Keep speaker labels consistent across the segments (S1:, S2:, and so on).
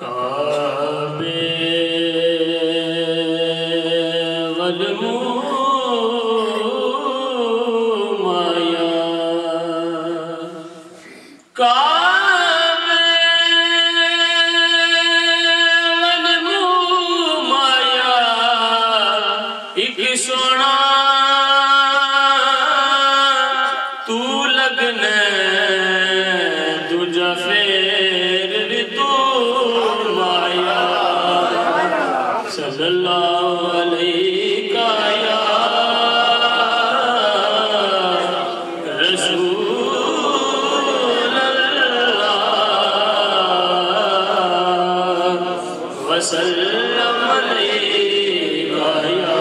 S1: کعبے والمایا کعبے والمایا ایک سونا تو لگنے دوجا فیر بھی تو مایا صلی اللہ علیہ یا رسول اللہ وسلم علیہ یا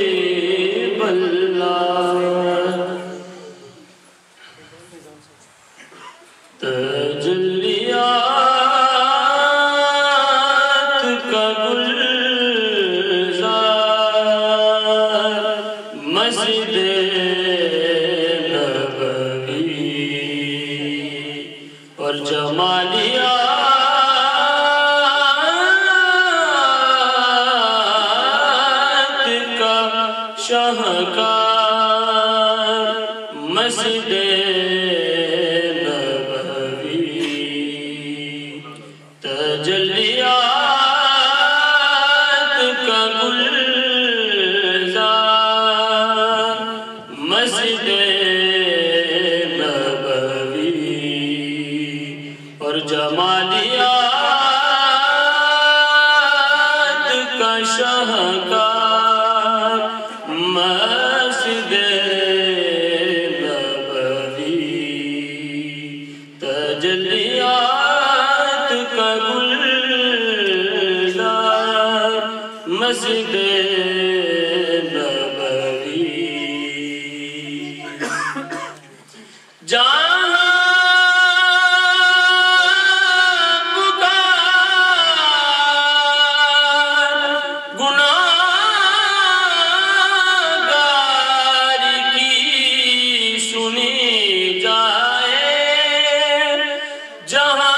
S1: حبیب اللہ تجلیات کا گلزار مسجد نبوی اور جمالیات کا شاہکار مسجد تجلیات کا گلزار مسجد نبوی اور جمالیات کا شاہکار مسجد نبوی تجلیات کا گلزار مسجد نبوی جہاں پکار گناہگار کی سنی جائے جہاں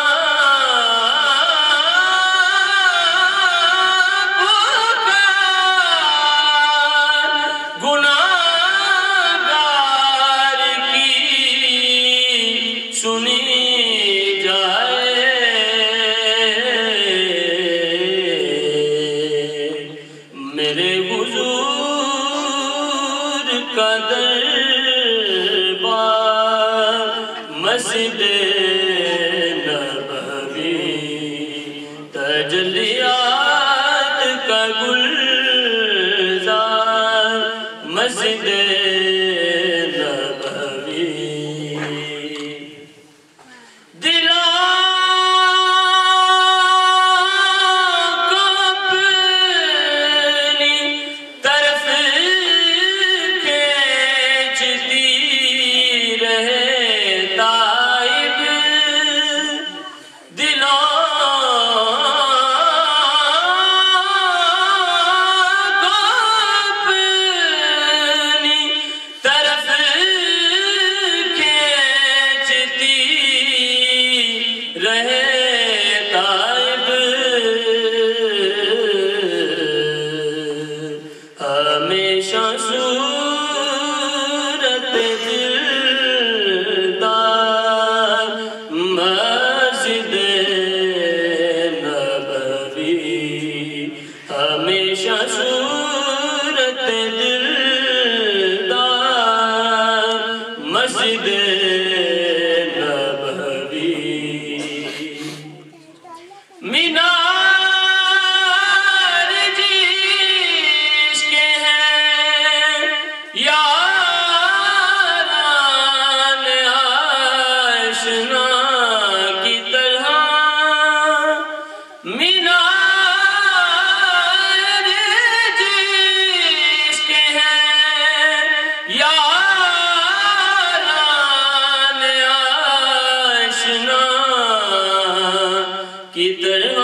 S1: گناہگار کی سنی جائے میرے حضور کا دربار مسجد نبوی تجلیات کا گلزار مسجد نبوی دلوں کو اپنی طرف کھینچتی رہے تائب دلوں کو اپنی طرف کھینچتی رہے تائب ہمیشہ صورت دلدار مسجد نبوی ہمیشہ صورت دلدار مسجد نبوی مینار جس کے ہیں یاران آشنا کی طرح مینار جس کے ہیں یاران آشنا کی طرح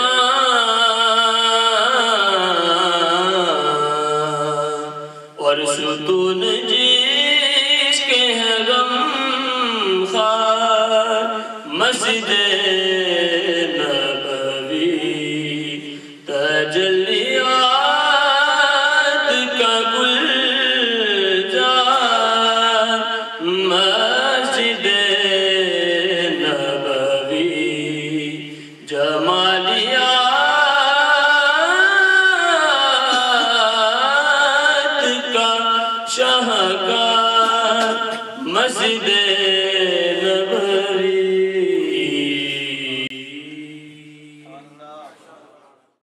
S1: اور ستون جس کے ہیں غم خار مسجد نبوی تجلیات کا گلزار مسجد نبوی جمالیات کا شاہکار مسجد